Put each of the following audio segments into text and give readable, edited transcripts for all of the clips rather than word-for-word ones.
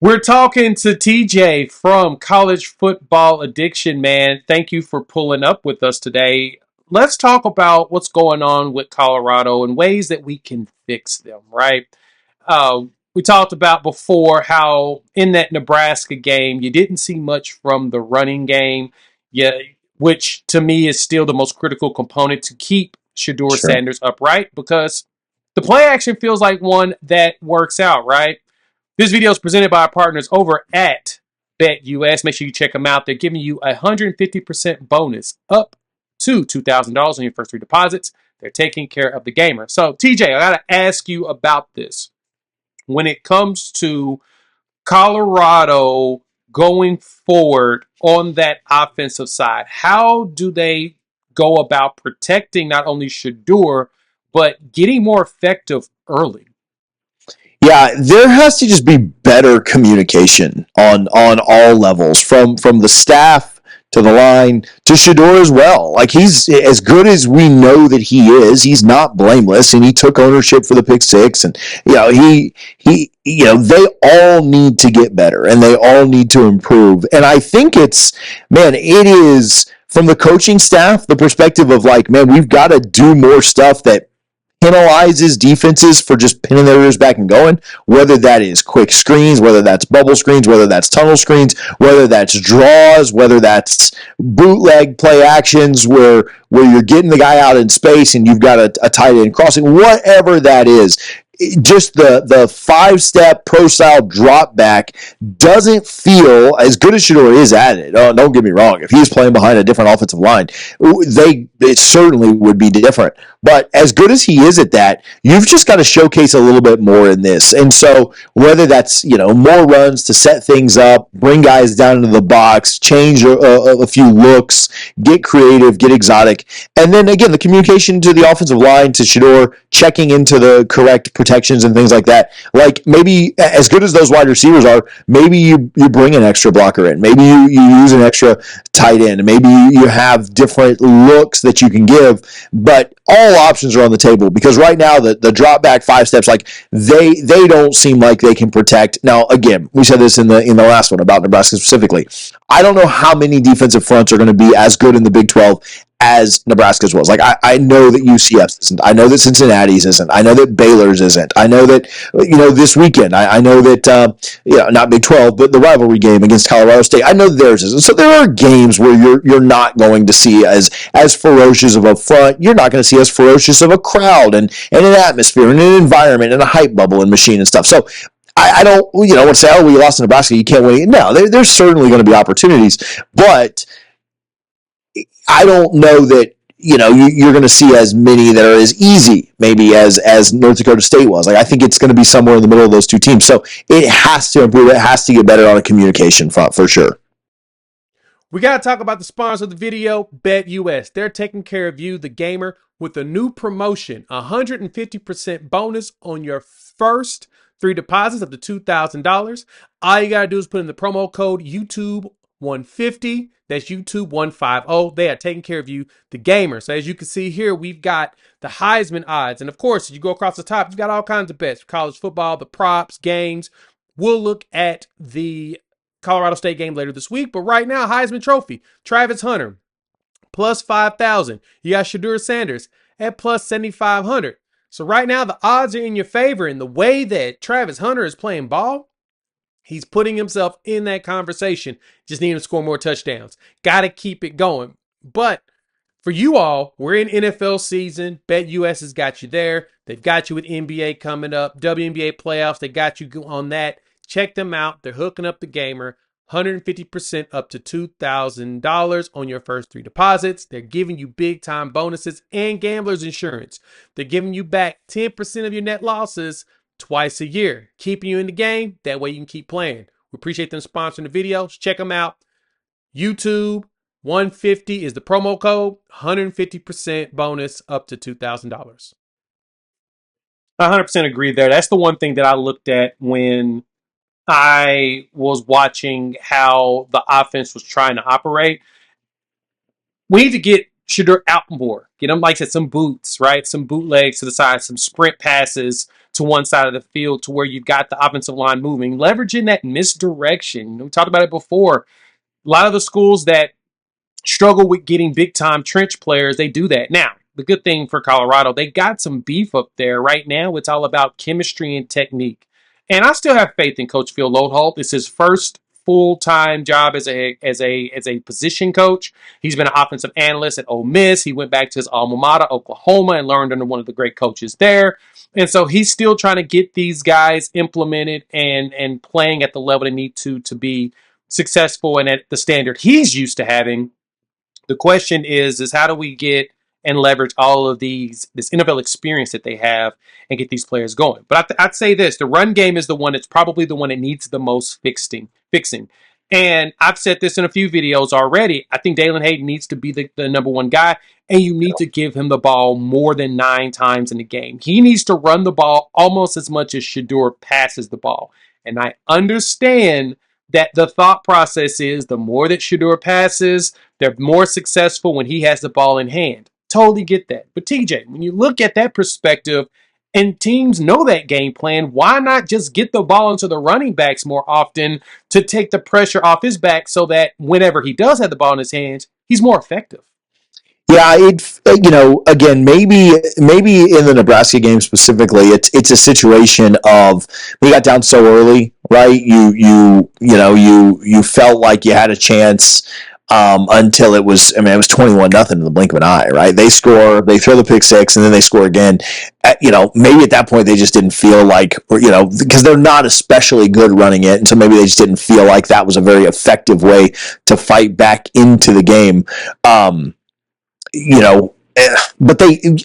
We're talking to TJ from College Football Addiction, man. Thank you for pulling up with us today. Let's talk about what's going on with Colorado and ways that we can fix them, right? We talked about before how in that Nebraska game, you didn't see much from the running game, yeah, which to me is still the most critical component to keep Shedeur Sure. Sanders upright because the play action feels like one that works out, right? This video is presented by our partners over at BetUS. Make sure you check them out. They're giving you a 150% bonus up to $2,000 on your first three deposits. They're taking care of the gamer. So, TJ, I got to ask you about this. When it comes to Colorado going forward on that offensive side, how do they go about protecting not only Shedeur, but getting more effective early? Yeah, there has to just be better communication on all levels, from the staff to the line to Shedeur as well. Like, he's as good as we know that he is. He's not blameless, and he took ownership for the pick six. And they all need to get better, and they all need to improve. And I think it is from the coaching staff the perspective of, like, man, we've got to do more stuff that penalizes defenses for just pinning their ears back and going, whether that is quick screens, whether that's bubble screens, whether that's tunnel screens, whether that's draws, whether that's bootleg play actions where you're getting the guy out in space and you've got a tight end crossing, whatever that is. Just the five-step pro-style drop back doesn't feel as good as Shedeur is at it. Oh, don't get me wrong. If he was playing behind a different offensive line, it certainly would be different. But as good as he is at that, you've just got to showcase a little bit more in this. And so whether that's, more runs to set things up, bring guys down into the box, change a few looks, get creative, get exotic. And then again, the communication to the offensive line, to Shedeur, checking into the correct protections and things like that. Like, maybe as good as those wide receivers are, maybe you bring an extra blocker in. Maybe you use an extra tight end. Maybe you have different looks that you can give. But all options are on the table, because right now the drop back five steps, like, they don't seem like they can protect. Now, again, we said this in the last one about Nebraska specifically. I don't know how many defensive fronts are going to be as good in the Big 12 as Nebraska's was. Like, I know that UCF's isn't. I know that Cincinnati's isn't. I know that Baylor's isn't. I know that, this weekend, I know that, not Big 12, but the rivalry game against Colorado State, I know that theirs isn't. So there are games where you're not going to see as ferocious of a front. You're not going to see as ferocious of a crowd and an atmosphere and an environment and a hype bubble and machine and stuff. So I don't, want to say, oh, we lost to Nebraska, you can't win. No, there's certainly going to be opportunities, but I don't know that you're going to see as many that are as easy maybe as North Dakota State was. Like, I think it's going to be somewhere in the middle of those two teams. So it has to improve. It has to get better on a communication front for sure. We got to talk about the sponsor of the video, BetUS. They're taking care of you, the gamer, with a new promotion, 150% bonus on your first three deposits up to $2,000. All you got to do is put in the promo code YouTube150. That's YouTube150. They are taking care of you, the gamer. So as you can see here, we've got the Heisman odds. And of course, you go across the top, you've got all kinds of bets. College football, the props, games. We'll look at the Colorado State game later this week. But right now, Heisman Trophy, Travis Hunter, plus 5,000. You got Sheduer Sanders at plus 7,500. So right now, the odds are in your favor. And the way that Travis Hunter is playing ball, he's putting himself in that conversation. Just need him to score more touchdowns. Got to keep it going. But for you all, we're in NFL season. BetUS has got you there. They've got you with NBA coming up, WNBA playoffs. They got you on that. Check them out. They're hooking up the gamer. 150% up to $2,000 on your first three deposits. They're giving you big time bonuses and gambler's insurance. They're giving you back 10% of your net losses twice a year, keeping you in the game. That way you can keep playing. We appreciate them sponsoring the videos. Check them out. YouTube 150 is the promo code. 150% bonus up to $2,000. 100% agree there. That's the one thing that I looked at when I was watching how the offense was trying to operate. We need to get Shedeur out more. Get him, like I said, some boots, right? Some bootlegs to the side, some sprint passes to one side of the field to where you've got the offensive line moving, leveraging that misdirection. We talked about it before. A lot of the schools that struggle with getting big time trench players, they do that. Now, the good thing for Colorado, they got some beef up there. Right now, it's all about chemistry and technique. And I still have faith in Coach Phil Loadholt. It's his first full-time job as a position coach. He's been an offensive analyst at Ole Miss. He went back to his alma mater, Oklahoma, and learned under one of the great coaches there. And so he's still trying to get these guys implemented and playing at the level they need to be successful and at the standard he's used to having. The question is how do we get and leverage all of this NFL experience that they have and get these players going? But I'd say this: the run game is the one that's probably the one that needs the most fixing. And I've said this in a few videos already. I think Dalen Hayden needs to be the number one guy, and you need to give him the ball more than 9 times in the game. He needs to run the ball almost as much as Sheduer passes the ball. And I understand that the thought process is the more that Sheduer passes, they're more successful when he has the ball in hand. Totally get that. But TJ, when you look at that perspective and teams know that game plan, why not just get the ball into the running backs more often to take the pressure off his back so that whenever he does have the ball in his hands, he's more effective? Yeah, again, maybe in the Nebraska game specifically, it's a situation of we got down so early, right? You felt like you had a chance until it was 21-0 in the blink of an eye, right? They score, they throw the pick six, and then they score again. Maybe at that point they just didn't feel like, because they're not especially good running it, and so maybe they just didn't feel like that was a very effective way to fight back into the game. But and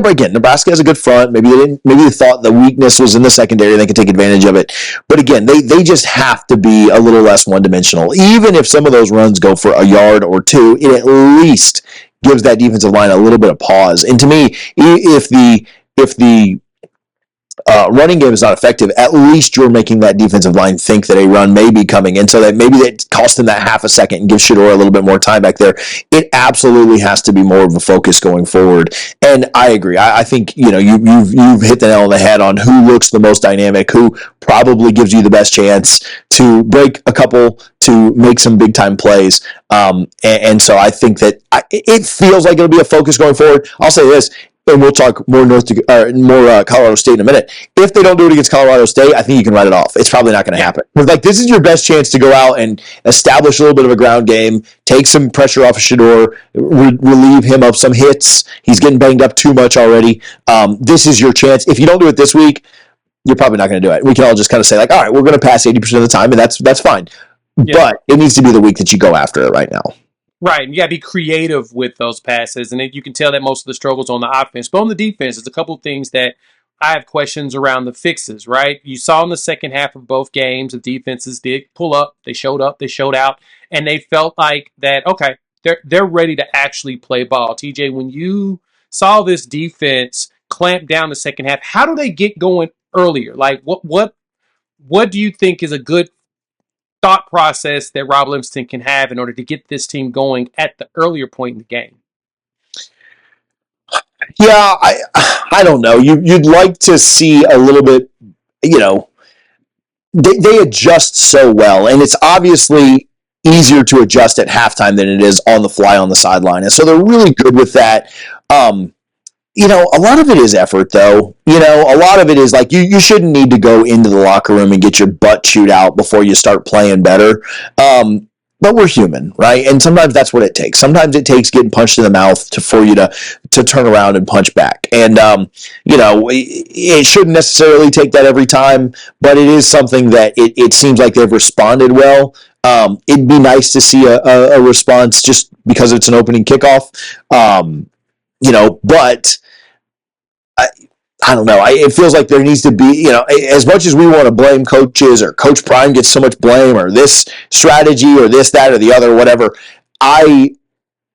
again, Nebraska has a good front. Maybe they thought the weakness was in the secondary. They could take advantage of it. But again, they just have to be a little less one-dimensional. Even if some of those runs go for a yard or two, it at least gives that defensive line a little bit of pause. And to me, if the running game is not effective, at least you're making that defensive line think that a run may be coming, and so that maybe that costs them that half a second and gives Sheduer a little bit more time back there. It absolutely has to be more of a focus going forward. And I agree. I think you've hit the nail on the head on who looks the most dynamic, who probably gives you the best chance to break a couple, to make some big time plays. And so I think that it feels like it'll be a focus going forward. I'll say this, and we'll talk more Colorado State in a minute. If they don't do it against Colorado State, I think you can write it off. It's probably not going to happen. But this is your best chance to go out and establish a little bit of a ground game, take some pressure off of Sheduer, relieve him of some hits. He's getting banged up too much already. This is your chance. If you don't do it this week, you're probably not going to do it. We can all just kind of say all right, we're going to pass 80% of the time, and that's fine. Yeah. But it needs to be the week that you go after it right now. Right, and you got to be creative with those passes, and you can tell that most of the struggles on the offense. But on the defense, there's a couple of things that I have questions around the fixes, right? You saw in the second half of both games, the defenses did pull up, they showed out, and they felt like that, okay, they're ready to actually play ball. TJ, when you saw this defense clamp down the second half, how do they get going earlier? Like, what do you think is a good thought process that Rob Livingston can have in order to get this team going at the earlier point in the game? Yeah, I don't know. You'd like to see a little bit, they adjust so well, and it's obviously easier to adjust at halftime than it is on the fly on the sideline. And so they're really good with that. A lot of it is effort, though. A lot of it is like you shouldn't need to go into the locker room and get your butt chewed out before you start playing better. But we're human, right? And sometimes that's what it takes. Sometimes it takes getting punched in the mouth for you to turn around and punch back. And, it shouldn't necessarily take that every time, but it is something that it seems like they've responded well. It'd be nice to see a response just because it's an opening kickoff. But I don't know. It feels like there needs to be, as much as we want to blame coaches or Coach Prime gets so much blame or this strategy or this, that, or the other, whatever, I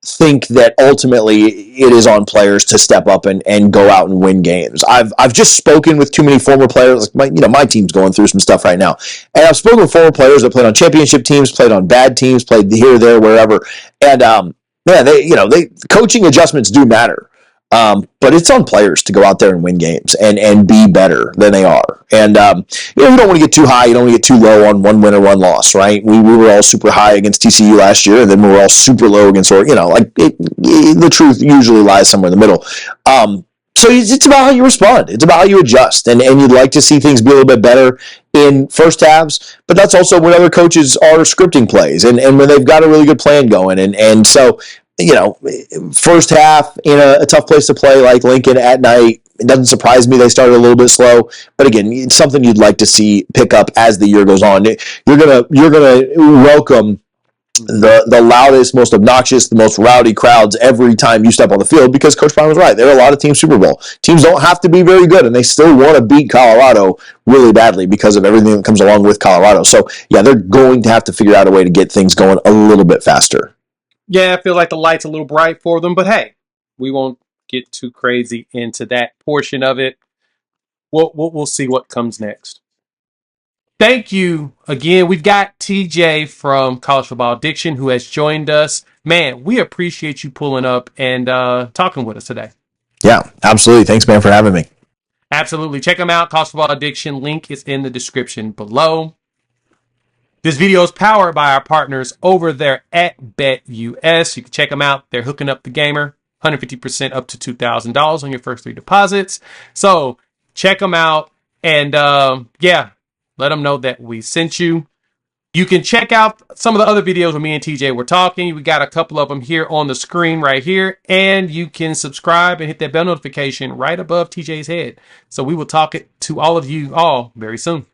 think that ultimately it is on players to step up and go out and win games. I've just spoken with too many former players. Like my team's going through some stuff right now, and I've spoken with former players that played on championship teams, played on bad teams, played here, there, wherever, and they coaching adjustments do matter. But it's on players to go out there and win games and be better than they are. And, you don't want to get too high. You don't want to get too low on one win or one loss, right? We were all super high against TCU last year, and then we were all super low against, the truth usually lies somewhere in the middle. So it's about how you respond. It's about how you adjust. And you'd like to see things be a little bit better in first halves, but that's also when other coaches are scripting plays and when they've got a really good plan going. And so, first half in a tough place to play like Lincoln at night, it doesn't surprise me they started a little bit slow. But again, it's something you'd like to see pick up as the year goes on. You're gonna welcome the loudest, most obnoxious, the most rowdy crowds every time you step on the field because Coach Brown was right. There are a lot of teams Super Bowl. Teams don't have to be very good, and they still want to beat Colorado really badly because of everything that comes along with Colorado. So, yeah, they're going to have to figure out a way to get things going a little bit faster. Yeah, I feel like the light's a little bright for them, but hey, we won't get too crazy into that portion of it. We'll see what comes next. Thank you again. We've got TJ from College Football Addiction who has joined us. Man, we appreciate you pulling up and talking with us today. Yeah, absolutely. Thanks, man, for having me. Absolutely. Check them out. College Football Addiction. Link is in the description below. This video is powered by our partners over there at BetUS. You can check them out. They're hooking up the gamer. 150% up to $2,000 on your first 3 deposits. So check them out. And let them know that we sent you. You can check out some of the other videos where me and TJ were talking. We got a couple of them here on the screen right here. And you can subscribe and hit that bell notification right above TJ's head. So we will talk it to all of you all very soon.